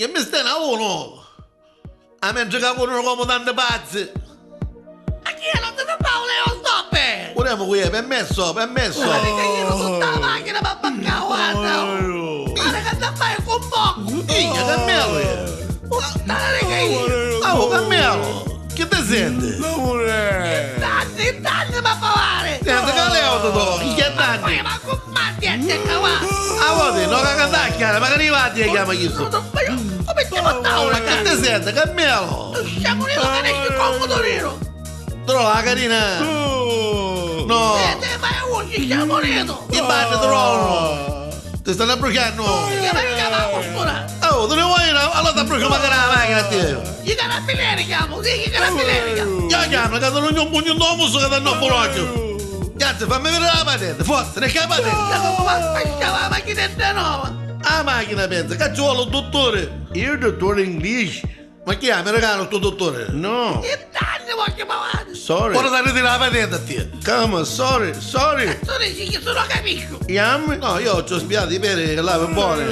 Che mi stai a uno? A me giocare con uno come tante pazzi. Ma chi è? Non ti Paolo Leo stoppe! Puriamo qui, permesso. Ma che io non sono la macchina per baccare, guarda! Guarda che da fare con poco! Igna, Cammelo! Guarda che io! Oh, Cammelo! Che ti senti? Danni ma pavare! Senti che leo ti do, che danni? Ma con matti a te qua! Ah, vuoi, non la cantacchia, magari va a chiama chi sto. Come stiamo a tavola? Ma che ti senti, Cammelo? Siamo uniti che ne ci comodo nero! Trova la carina! No! Te vai a oggi, siamo uniti! Ti batte, trova! Ti stanno bruciando! Che vai a la postura! Oh, tu ne vuoi? Allora ti brucio magari la macchina a te! I carabinieri chiamo, sì, i carabinieri chiamo! Io chiamo, che non ho un pugno d'uomo che danno a bolocchio! Cazzo, fammi vedere la patente, forza, ne c'è la patente! Ma facciamo la macchinetta nuova! La macchina pensa, che ci vuole un dottore! Io dottore inglese? Ma chi è? Mi regala il tuo dottore? No, Che danni voglio pavare! sorry. Ora dai la patente a te! Come, sorry. Sono sì che sono capisco! Yam? No, io ci ho spiato i peri che là per buone!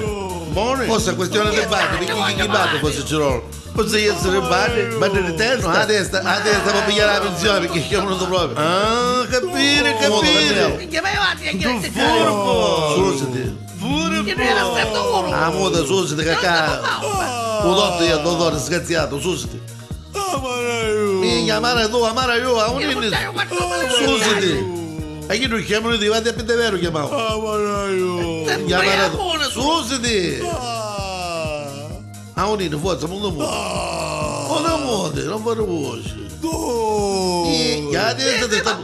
Buone? Forse è questione di batte, perché chi batte forse ce l'ho! Posso essere batte di No, testa? la testa per pigliare la pensione perché ci è venuto proprio! Ah, capire. Che vai avanti a chiedere Furbo. Susiti! che non era stato uno! La moda susiti che cazzo! Un dotto io, dottore, scazziato, susiti! Minchia, amare tu, amare io, a un inizio! Susiti! E chi non chiamano di vatti a piede vero chiamavo? Chiamare tu! Susiti! A un inizio, forza, molto molto! Non fare voce! Minchia, adesso ti sta...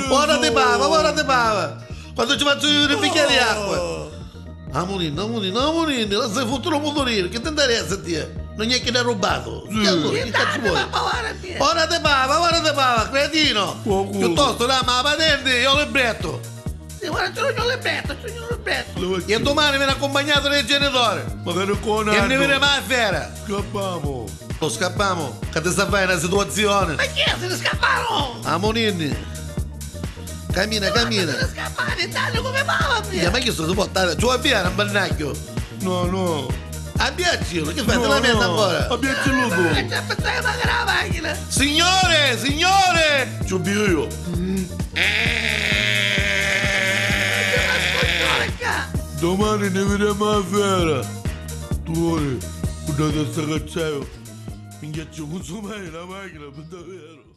Ora ti pava! Quando ci faccio io un bicchiere di acqua! Ammonino, la sei fottuto motorino, che ti interessa a te? Non è che ne ha rubato! E allora, che cazzo vuoi? Ora ti pava, cretino! Piuttosto dammi la patente e io libretto! E domani viene accompagnato dai genitori! Magari con E ne viene mai a fiera! Scappiamo. Lo scappiamo, che ti sta bene la situazione! Ma chi è? Se ne scappano! Ammonini! Cammina! Se ne scappare, danno come va, Ma che sto portare? Ci vuoi avviare un bannacchio? No. Abbiaccilo, che fai? Te la metti ancora? Abbiate lupo. C'è pensare magari la macchina! Signore! Ci ho io. Domani ne vedremo a fiera. Tu, guardate sta cazzaio. Mi ghiaccio consumare la macchina, per davvero.